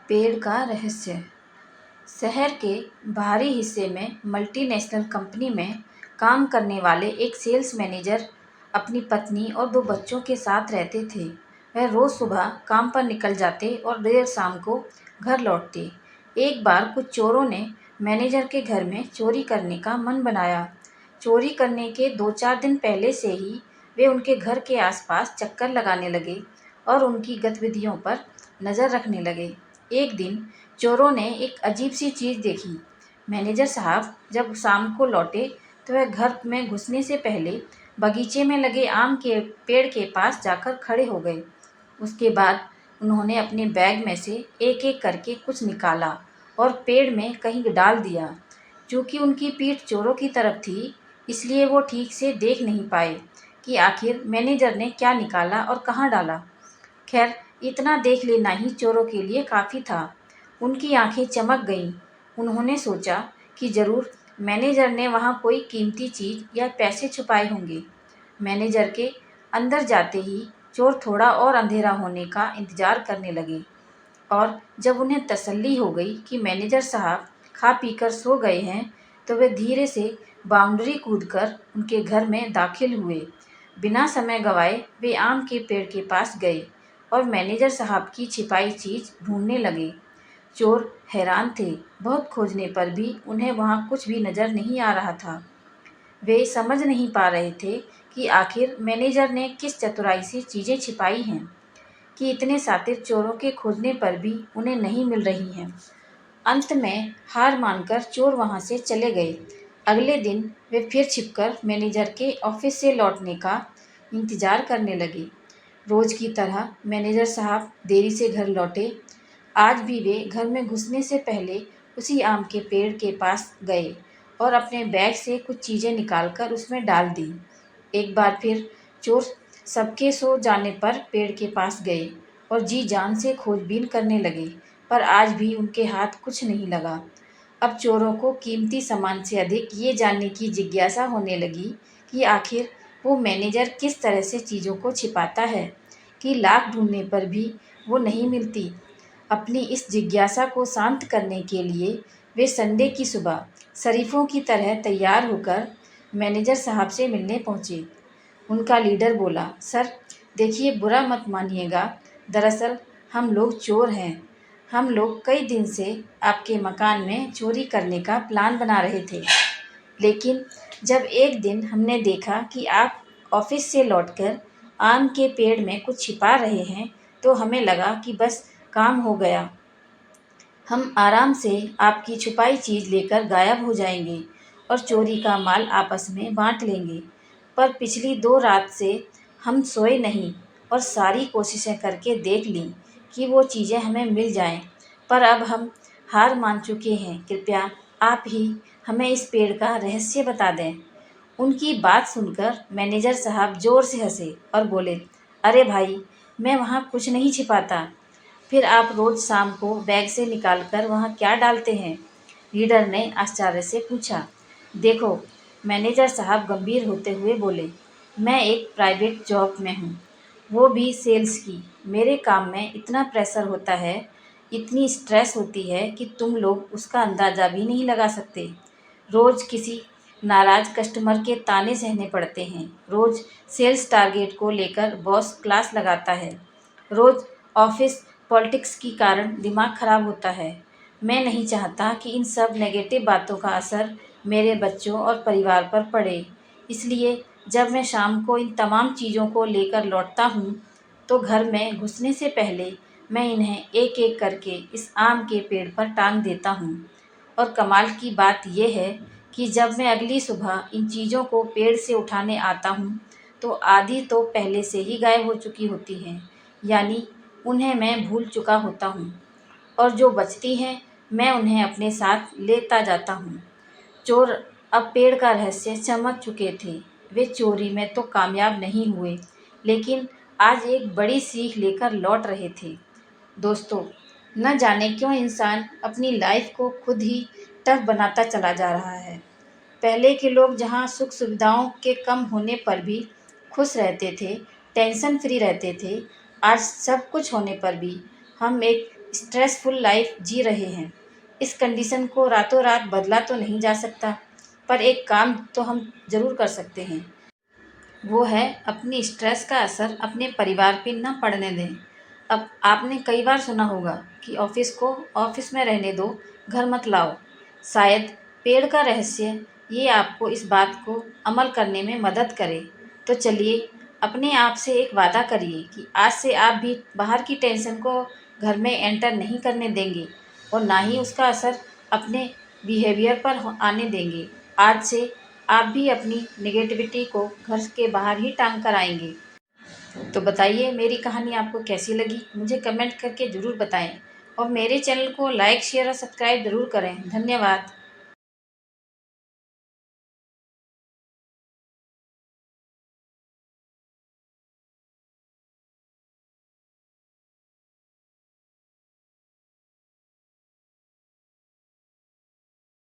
पेड़ का रहस्य। शहर के बाहरी हिस्से में मल्टीनेशनल कंपनी में काम करने वाले एक सेल्स मैनेजर अपनी पत्नी और दो बच्चों के साथ रहते थे। वह रोज़ सुबह काम पर निकल जाते और देर शाम को घर लौटते। एक बार कुछ चोरों ने मैनेजर के घर में चोरी करने का मन बनाया। चोरी करने के 2-4 दिन पहले से ही वे उनके घर के आसपास चक्कर लगाने लगे और उनकी गतिविधियों पर नज़र रखने लगे। एक दिन चोरों ने एक अजीब सी चीज़ देखी। मैनेजर साहब जब शाम को लौटे तो वह घर में घुसने से पहले बगीचे में लगे आम के पेड़ के पास जाकर खड़े हो गए। उसके बाद उन्होंने अपने बैग में से एक-एक करके कुछ निकाला और पेड़ में कहीं डाल दिया। चूँकि उनकी पीठ चोरों की तरफ थी, इसलिए वो ठीक से देख नहीं पाए कि आखिर मैनेजर ने क्या निकाला और कहाँ डाला। खैर, इतना देख लेना ही चोरों के लिए काफ़ी था। उनकी आंखें चमक गईं। उन्होंने सोचा कि ज़रूर मैनेजर ने वहाँ कोई कीमती चीज़ या पैसे छुपाए होंगे। मैनेजर के अंदर जाते ही चोर थोड़ा और अंधेरा होने का इंतज़ार करने लगे और जब उन्हें तसल्ली हो गई कि मैनेजर साहब खा पीकर सो गए हैं, तो वे धीरे से बाउंड्री कूदकर उनके घर में दाखिल हुए। बिना समय गंवाए वे आम के पेड़ के पास गए और मैनेजर साहब की छिपाई चीज़ ढूंढने लगे। चोर हैरान थे। बहुत खोजने पर भी उन्हें वहाँ कुछ भी नज़र नहीं आ रहा था। वे समझ नहीं पा रहे थे कि आखिर मैनेजर ने किस चतुराई से चीज़ें छिपाई हैं कि इतने शातिर चोरों के खोजने पर भी उन्हें नहीं मिल रही हैं। अंत में हार मानकर चोर वहाँ से चले गए। अगले दिन वे फिर छिपकर मैनेजर के ऑफिस से लौटने का इंतज़ार करने लगे। रोज़ की तरह मैनेजर साहब देरी से घर लौटे। आज भी वे घर में घुसने से पहले उसी आम के पेड़ के पास गए और अपने बैग से कुछ चीज़ें निकालकर उसमें डाल दी। एक बार फिर चोर सबके सो जाने पर पेड़ के पास गए और जी जान से खोजबीन करने लगे, पर आज भी उनके हाथ कुछ नहीं लगा। अब चोरों को कीमती सामान से अधिक ये जानने की जिज्ञासा होने लगी कि आखिर वो मैनेजर किस तरह से चीज़ों को छिपाता है कि लाख ढूंढने पर भी वो नहीं मिलती। अपनी इस जिज्ञासा को शांत करने के लिए वे संडे की सुबह शरीफों की तरह तैयार होकर मैनेजर साहब से मिलने पहुँचे। उनका लीडर बोला, सर देखिए, बुरा मत मानिएगा, दरअसल हम लोग चोर हैं। हम लोग कई दिन से आपके मकान में चोरी करने का प्लान बना रहे थे, लेकिन जब एक दिन हमने देखा कि आप ऑफिस से लौटकर आम के पेड़ में कुछ छिपा रहे हैं, तो हमें लगा कि बस काम हो गया। हम आराम से आपकी छुपाई चीज़ लेकर गायब हो जाएंगे और चोरी का माल आपस में बांट लेंगे। पर पिछली 2 रात से हम सोए नहीं और सारी कोशिशें करके देख लीं कि वो चीज़ें हमें मिल जाएं, पर अब हम हार मान चुके हैं। कृपया आप ही हमें इस पेड़ का रहस्य बता दें। उनकी बात सुनकर मैनेजर साहब ज़ोर से हंसे और बोले, अरे भाई, मैं वहाँ कुछ नहीं छिपाता। फिर आप रोज़ शाम को बैग से निकालकर वहाँ क्या डालते हैं? लीडर ने आश्चर्य से पूछा। देखो, मैनेजर साहब गंभीर होते हुए बोले, मैं एक प्राइवेट जॉब में हूँ, वो भी सेल्स की। मेरे काम में इतना प्रेशर होता है, इतनी स्ट्रेस होती है कि तुम लोग उसका अंदाज़ा भी नहीं लगा सकते। रोज़ किसी नाराज़ कस्टमर के ताने सहने पड़ते हैं। रोज़ सेल्स टारगेट को लेकर बॉस क्लास लगाता है। रोज़ ऑफिस पॉलिटिक्स के कारण दिमाग खराब होता है। मैं नहीं चाहता कि इन सब नेगेटिव बातों का असर मेरे बच्चों और परिवार पर पड़े। इसलिए जब मैं शाम को इन तमाम चीज़ों को लेकर लौटता हूँ, तो घर में घुसने से पहले मैं इन्हें एक-एक करके इस आम के पेड़ पर टांग देता हूँ। और कमाल की बात यह है कि जब मैं अगली सुबह इन चीज़ों को पेड़ से उठाने आता हूँ, तो आधी तो पहले से ही गायब हो चुकी होती हैं, यानी उन्हें मैं भूल चुका होता हूँ, और जो बचती हैं मैं उन्हें अपने साथ लेता जाता हूँ। चोर अब पेड़ का रहस्य समझ चुके थे। वे चोरी में तो कामयाब नहीं हुए, लेकिन आज एक बड़ी सीख लेकर लौट रहे थे। दोस्तों, न जाने क्यों इंसान अपनी लाइफ को खुद ही टफ बनाता चला जा रहा है। पहले के लोग जहाँ सुख सुविधाओं के कम होने पर भी खुश रहते थे, टेंशन फ्री रहते थे, आज सब कुछ होने पर भी हम एक स्ट्रेसफुल लाइफ जी रहे हैं। इस कंडीशन को रातों रात बदला तो नहीं जा सकता, पर एक काम तो हम ज़रूर कर सकते हैं। वो है अपनी स्ट्रेस का असर अपने परिवार पे न पड़ने दें। अब आपने कई बार सुना होगा कि ऑफिस को ऑफिस में रहने दो, घर मत लाओ। शायद पेड़ का रहस्य ये आपको इस बात को अमल करने में मदद करे। तो चलिए अपने आप से एक वादा करिए कि आज से आप भी बाहर की टेंशन को घर में एंटर नहीं करने देंगे और ना ही उसका असर अपने बिहेवियर पर आने देंगे। आज से आप भी अपनी नेगेटिविटी को घर के बाहर ही टांग कर आएंगे। तो बताइए मेरी कहानी आपको कैसी लगी, मुझे कमेंट करके ज़रूर बताएं और मेरे चैनल को लाइक शेयर और सब्सक्राइब ज़रूर करें। धन्यवाद।